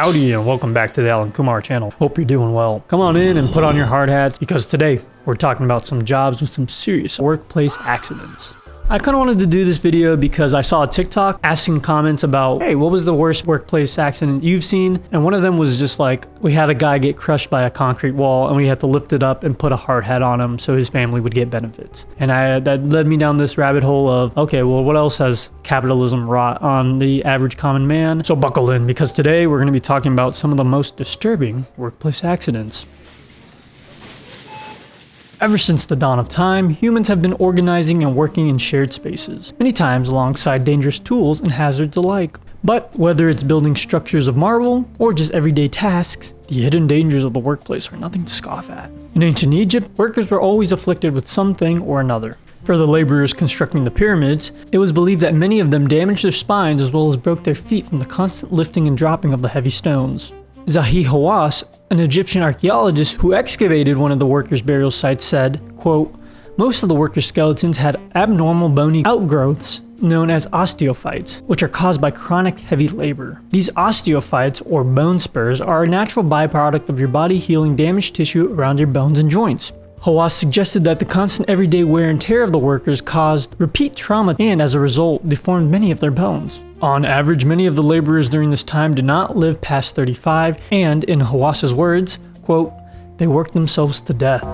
Howdy and welcome back to the Alankumar channel. Hope you're doing well. Come on in and put on your hard hats because today we're talking about some jobs with some serious workplace accidents. I kind of wanted to do this video because I saw a TikTok asking comments about, hey, what was the worst workplace accident you've seen? And one of them was just like, we had a guy get crushed by a concrete wall and we had to lift it up and put a hard hat on him so his family would get benefits. And that led me down this rabbit hole of, okay, well, what else has capitalism wrought on the average common man? So buckle in because today we're going to be talking about some of the most disturbing workplace accidents. Ever since the dawn of time, humans have been organizing and working in shared spaces, many times alongside dangerous tools and hazards alike. But whether it's building structures of marble or just everyday tasks, the hidden dangers of the workplace are nothing to scoff at. In ancient Egypt, workers were always afflicted with something or another. For the laborers constructing the pyramids, it was believed that many of them damaged their spines as well as broke their feet from the constant lifting and dropping of the heavy stones. Zahi Hawass, an Egyptian archaeologist who excavated one of the workers' burial sites, said, quote, "Most of the workers' skeletons had abnormal bony outgrowths known as osteophytes, which are caused by chronic heavy labor. These osteophytes, or bone spurs, are a natural byproduct of your body healing damaged tissue around your bones and joints." Hawass suggested that the constant everyday wear and tear of the workers caused repeat trauma and, as a result, deformed many of their bones. On average, many of the laborers during this time did not live past 35, and, in Hawass's words, quote, "They worked themselves to death."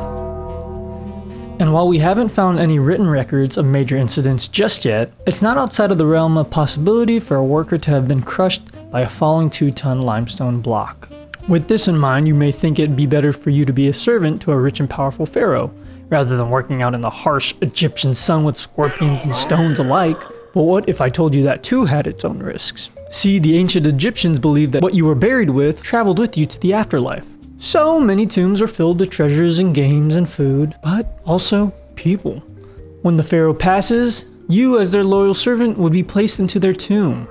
And while we haven't found any written records of major incidents just yet, it's not outside of the realm of possibility for a worker to have been crushed by a falling 2-ton limestone block. With this in mind, you may think it'd be better for you to be a servant to a rich and powerful pharaoh, rather than working out in the harsh Egyptian sun with scorpions and stones alike. But what if I told you that too had its own risks? See, the ancient Egyptians believed that what you were buried with traveled with you to the afterlife. So many tombs are filled with treasures and games and food, but also people. When the pharaoh passes, you as their loyal servant would be placed into their tomb.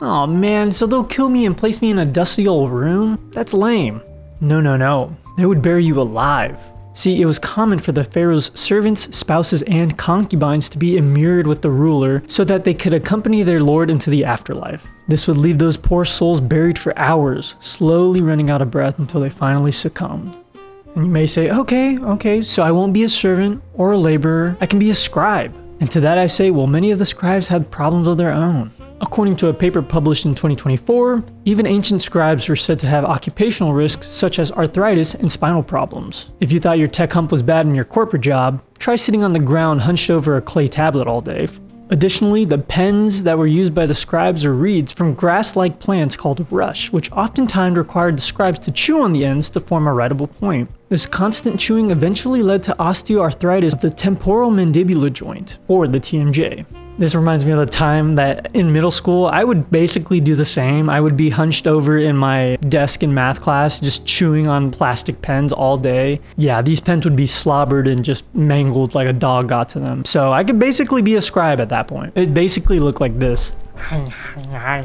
Aw man, so they'll kill me and place me in a dusty old room? That's lame. No. They would bury you alive. See, it was common for the pharaoh's servants, spouses, and concubines to be immured with the ruler so that they could accompany their lord into the afterlife. This would leave those poor souls buried for hours, slowly running out of breath until they finally succumbed. And you may say, okay, so I won't be a servant or a laborer, I can be a scribe. And to that I say, well, many of the scribes had problems of their own. According to a paper published in 2024, even ancient scribes were said to have occupational risks such as arthritis and spinal problems. If you thought your tech hump was bad in your corporate job, try sitting on the ground hunched over a clay tablet all day. Additionally, the pens that were used by the scribes were reeds from grass-like plants called rush, which oftentimes required the scribes to chew on the ends to form a writable point. This constant chewing eventually led to osteoarthritis of the temporal mandibular joint, or the TMJ. This reminds me of the time that in middle school, I would basically do the same. I would be hunched over in my desk in math class, just chewing on plastic pens all day. Yeah, these pens would be slobbered and just mangled like a dog got to them. So I could basically be a scribe at that point. It basically looked like this. I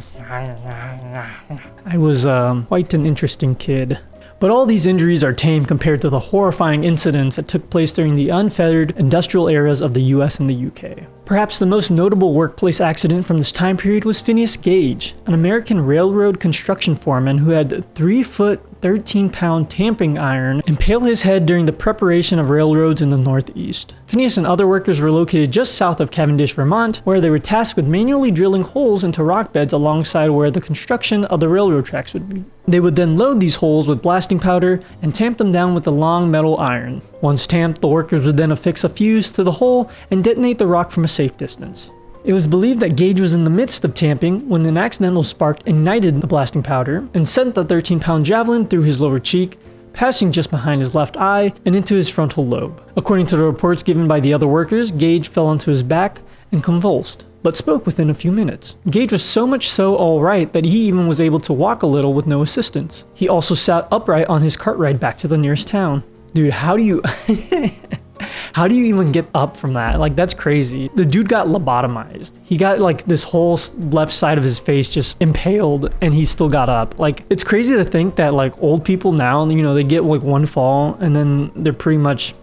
was quite an interesting kid. But all these injuries are tame compared to the horrifying incidents that took place during the unfettered industrial eras of the US and the UK. Perhaps the most notable workplace accident from this time period was Phineas Gage, an American railroad construction foreman who had a 3-foot, 13-pound tamping iron impale his head during the preparation of railroads in the Northeast. Phineas and other workers were located just south of Cavendish, Vermont, where they were tasked with manually drilling holes into rock beds alongside where the construction of the railroad tracks would be. They would then load these holes with blasting powder and tamp them down with a long metal iron. Once tamped, the workers would then affix a fuse to the hole and detonate the rock from a safe distance. It was believed that Gage was in the midst of tamping when an accidental spark ignited the blasting powder and sent the 13-pound javelin through his lower cheek, passing just behind his left eye and into his frontal lobe. According to the reports given by the other workers, Gage fell onto his back and convulsed, but spoke within a few minutes. Gage was so much so alright that he even was able to walk a little with no assistance. He also sat upright on his cart ride back to the nearest town. Dude, how do you... How do you even get up from that? Like, that's crazy. The dude got lobotomized. He got like this whole left side of his face just impaled and he still got up. Like, it's crazy to think that like old people now, you know, they get like one fall and then they're pretty much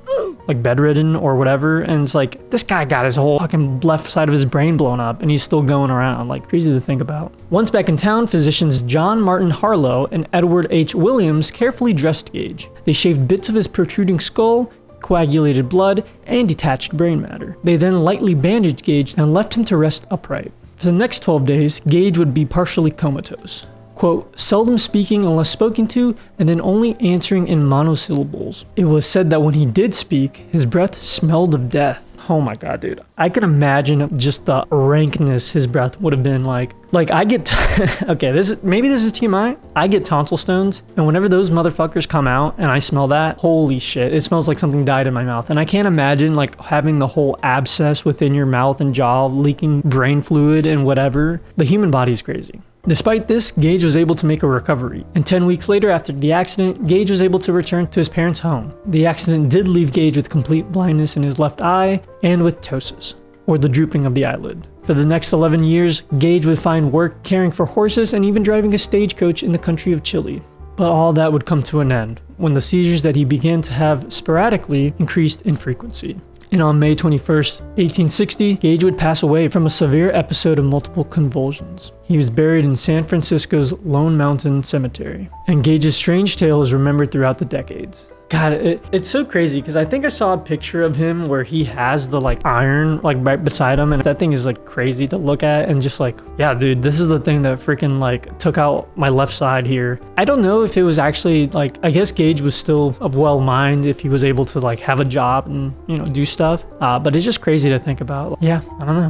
like bedridden or whatever. And it's like, this guy got his whole fucking left side of his brain blown up and he's still going around. Like, crazy to think about. Once back in town, physicians John Martin Harlow and Edward H. Williams carefully dressed Gage. They shaved bits of his protruding skull, coagulated blood, and detached brain matter. They then lightly bandaged Gage and left him to rest upright. For the next 12 days, Gage would be partially comatose. Quote, seldom speaking unless spoken to, and then only answering in monosyllables. It was said that when he did speak, his breath smelled of death. Oh my god, dude. I can imagine just the rankness his breath would have been like. Like, I get, okay, maybe this is TMI. I get tonsil stones, and whenever those motherfuckers come out and I smell that, holy shit, it smells like something died in my mouth. And I can't imagine like having the whole abscess within your mouth and jaw, leaking brain fluid and whatever. The human body is crazy. Despite this, Gage was able to make a recovery, and 10 weeks later after the accident, Gage was able to return to his parents' home. The accident did leave Gage with complete blindness in his left eye and with ptosis, or the drooping of the eyelid. For the next 11 years, Gage would find work caring for horses and even driving a stagecoach in the country of Chile. But all that would come to an end when the seizures that he began to have sporadically increased in frequency. And on May 21st, 1860, Gage would pass away from a severe episode of multiple convulsions. He was buried in San Francisco's Lone Mountain Cemetery, and Gage's strange tale is remembered throughout the decades. God, it's so crazy because I think I saw a picture of him where he has the like iron like right beside him, and that thing is like crazy to look at, and just like, yeah, dude, this is the thing that freaking like took out my left side here. I don't know if it was actually like, I guess Gage was still of well mind if he was able to like have a job and, you know, do stuff, but it's just crazy to think about. Yeah, I don't know.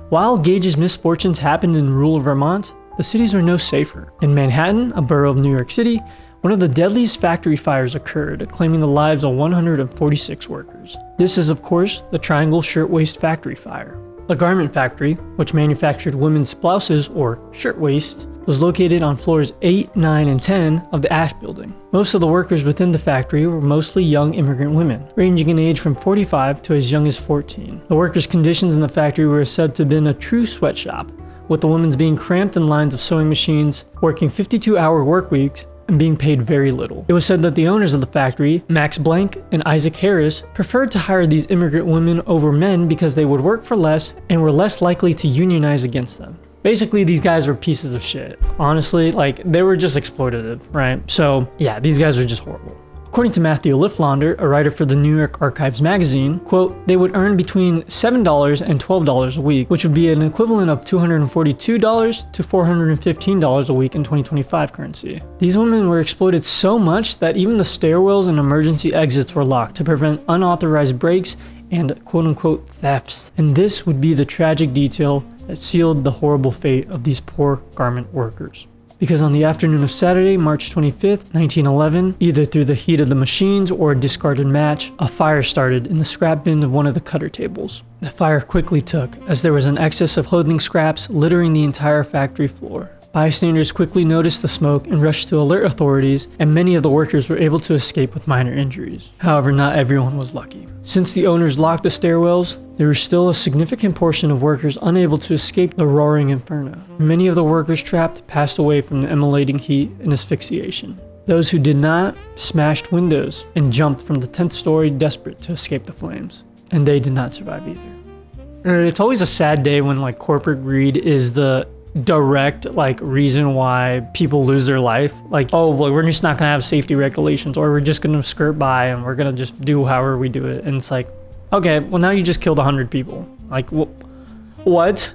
While Gage's misfortunes happened in rural Vermont, the cities were no safer. In Manhattan, a borough of New York City, one of the deadliest factory fires occurred, claiming the lives of 146 workers. This is, of course, the Triangle Shirtwaist Factory Fire. The garment factory, which manufactured women's blouses or shirtwaists, was located on floors 8, 9, and 10 of the Ash Building. Most of the workers within the factory were mostly young immigrant women, ranging in age from 45 to as young as 14. The workers' conditions in the factory were said to have been a true sweatshop, with the women being cramped in lines of sewing machines, working 52-hour work weeks, and being paid very little. It was said that the owners of the factory, Max Blank and Isaac Harris, preferred to hire these immigrant women over men because they would work for less and were less likely to unionize against them. Basically, these guys were pieces of shit. Honestly, like, they were just exploitative, right? So yeah, these guys are just horrible. According to Matthew Lifflander, a writer for the New York Archives magazine, quote, they would earn between $7 and $12 a week, which would be an equivalent of $242 to $415 a week in 2025 currency. These women were exploited so much that even the stairwells and emergency exits were locked to prevent unauthorized breaks and quote-unquote thefts. And this would be the tragic detail that sealed the horrible fate of these poor garment workers. Because on the afternoon of Saturday, March 25th, 1911, either through the heat of the machines or a discarded match, a fire started in the scrap bin of one of the cutter tables. The fire quickly took, as there was an excess of clothing scraps littering the entire factory floor. Bystanders quickly noticed the smoke and rushed to alert authorities, and many of the workers were able to escape with minor injuries. However, not everyone was lucky. Since the owners locked the stairwells, there was still a significant portion of workers unable to escape the roaring inferno. Many of the workers trapped passed away from the emulating heat and asphyxiation. Those who did not smashed windows and jumped from the 10th story desperate to escape the flames. And they did not survive either. It's always a sad day when like corporate greed is the direct like reason why people lose their life. Like, oh well, we're just not gonna have safety regulations, or we're just gonna skirt by and we're gonna just do however we do it. And it's like, okay, well now you just killed 100 people. Like, what?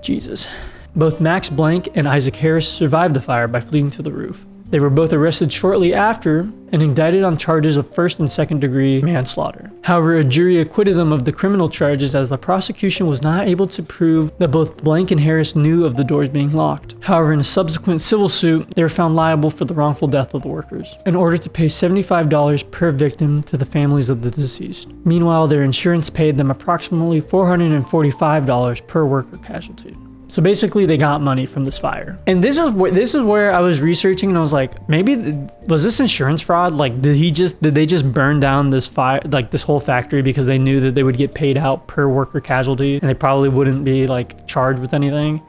Jesus. Both Max Blank and Isaac Harris survived the fire by fleeing to the roof. They were both arrested shortly after and indicted on charges of first and second degree manslaughter. However, a jury acquitted them of the criminal charges as the prosecution was not able to prove that both Blank and Harris knew of the doors being locked. However, in a subsequent civil suit, they were found liable for the wrongful death of the workers, in order to pay $75 per victim to the families of the deceased. Meanwhile, their insurance paid them approximately $445 per worker casualty. So basically they got money from this fire. And this is where I was researching and I was like, maybe was this insurance fraud? Like did they just burn down this fire, like this whole factory, because they knew that they would get paid out per worker casualty and they probably wouldn't be like charged with anything?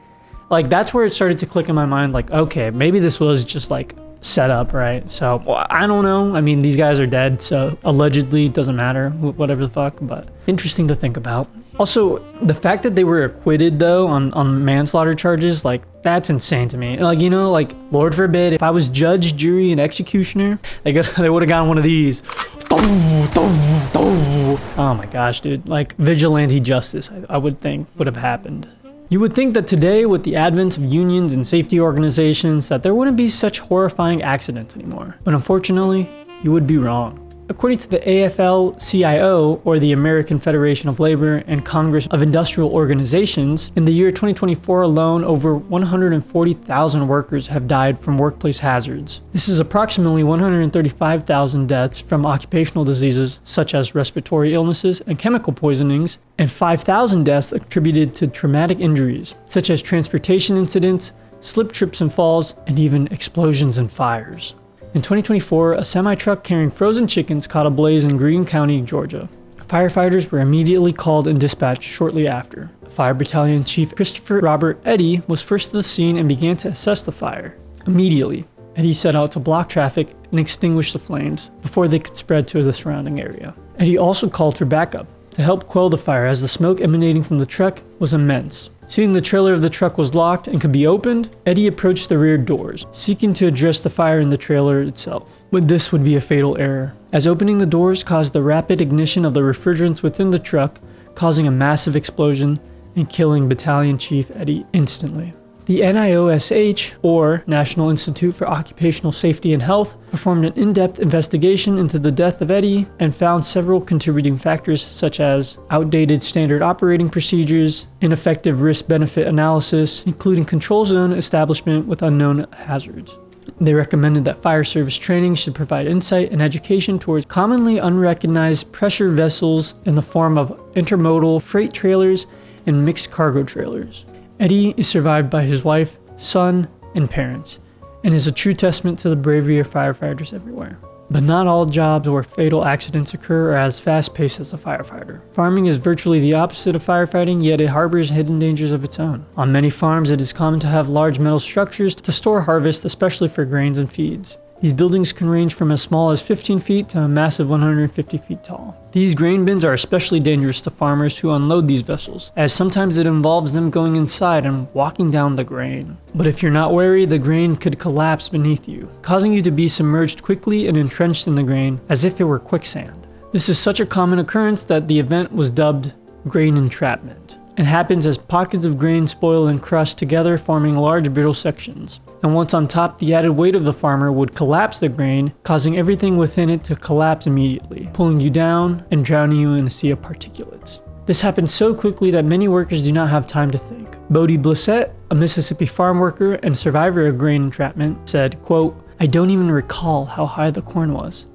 Like that's where it started to click in my mind, like, okay, maybe this was just like set up, right? So well, I don't know. I mean, these guys are dead, so allegedly it doesn't matter, whatever the fuck, but interesting to think about. Also, the fact that they were acquitted though on manslaughter charges, like that's insane to me. Like, you know, like Lord forbid if I was judge, jury, and executioner, they would have gotten one of these. Oh my gosh, dude. Like vigilante justice, I would think would have happened. You would think that today, with the advent of unions and safety organizations, that there wouldn't be such horrifying accidents anymore. But unfortunately, you would be wrong. According to the AFL-CIO, or the American Federation of Labor and Congress of Industrial Organizations, in the year 2024 alone, over 140,000 workers have died from workplace hazards. This is approximately 135,000 deaths from occupational diseases such as respiratory illnesses and chemical poisonings, and 5,000 deaths attributed to traumatic injuries, such as transportation incidents, slip, trips and falls, and even explosions and fires. In 2024, a semi-truck carrying frozen chickens caught a blaze in Greene County, Georgia. Firefighters were immediately called and dispatched shortly after. Fire Battalion Chief Christopher Robert Eddy was first to the scene and began to assess the fire. Immediately, Eddy set out to block traffic and extinguish the flames before they could spread to the surrounding area. Eddy also called for backup to help quell the fire as the smoke emanating from the truck was immense. Seeing the trailer of the truck was locked and could be opened, Eddy approached the rear doors, seeking to address the fire in the trailer itself. But this would be a fatal error, as opening the doors caused the rapid ignition of the refrigerants within the truck, causing a massive explosion and killing Battalion Chief Eddy instantly. The NIOSH, or National Institute for Occupational Safety and Health, performed an in-depth investigation into the death of Eddy and found several contributing factors such as outdated standard operating procedures, ineffective risk-benefit analysis, including control zone establishment with unknown hazards. They recommended that fire service training should provide insight and education towards commonly unrecognized pressure vessels in the form of intermodal freight trailers and mixed cargo trailers. Eddy is survived by his wife, son, and parents, and is a true testament to the bravery of firefighters everywhere. But not all jobs where fatal accidents occur are as fast-paced as a firefighter. Farming is virtually the opposite of firefighting, yet it harbors hidden dangers of its own. On many farms, it is common to have large metal structures to store harvest, especially for grains and feeds. These buildings can range from as small as 15 feet to a massive 150 feet tall. These grain bins are especially dangerous to farmers who unload these vessels, as sometimes it involves them going inside and walking down the grain. But if you're not wary, the grain could collapse beneath you, causing you to be submerged quickly and entrenched in the grain as if it were quicksand. This is such a common occurrence that the event was dubbed grain entrapment, and happens as pockets of grain spoil and crush together, forming large brittle sections. And once on top, the added weight of the farmer would collapse the grain, causing everything within it to collapse immediately, pulling you down and drowning you in a sea of particulates. This happens so quickly that many workers do not have time to think. Bodie Blissett, a Mississippi farm worker and survivor of grain entrapment, said, quote, "I don't even recall how high the corn was.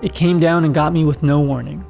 It came down and got me with no warning.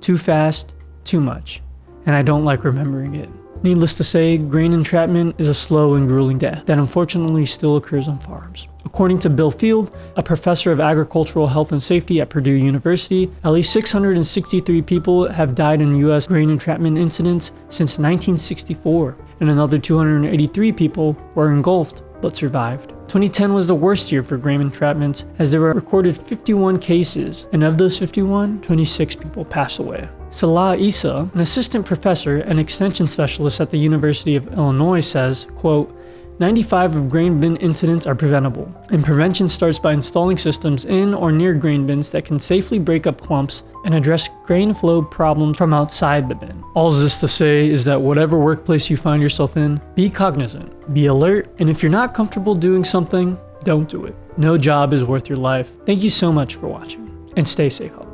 Too fast, too much, and I don't like remembering it." Needless to say, grain entrapment is a slow and grueling death that unfortunately still occurs on farms. According to Bill Field, a professor of agricultural health and safety at Purdue University, at least 663 people have died in U.S. grain entrapment incidents since 1964, and another 283 people were engulfed but survived. 2010 was the worst year for grain entrapments, as there were recorded 51 cases, and of those 51, 26 people passed away. Salah Issa, an assistant professor and extension specialist at the University of Illinois, says, quote, 95 of grain bin incidents are preventable, and prevention starts by installing systems in or near grain bins that can safely break up clumps and address grain flow problems from outside the bin. All this to say is that whatever workplace you find yourself in, be cognizant, be alert, and if you're not comfortable doing something, don't do it. No job is worth your life. Thank you so much for watching, and stay safe out there.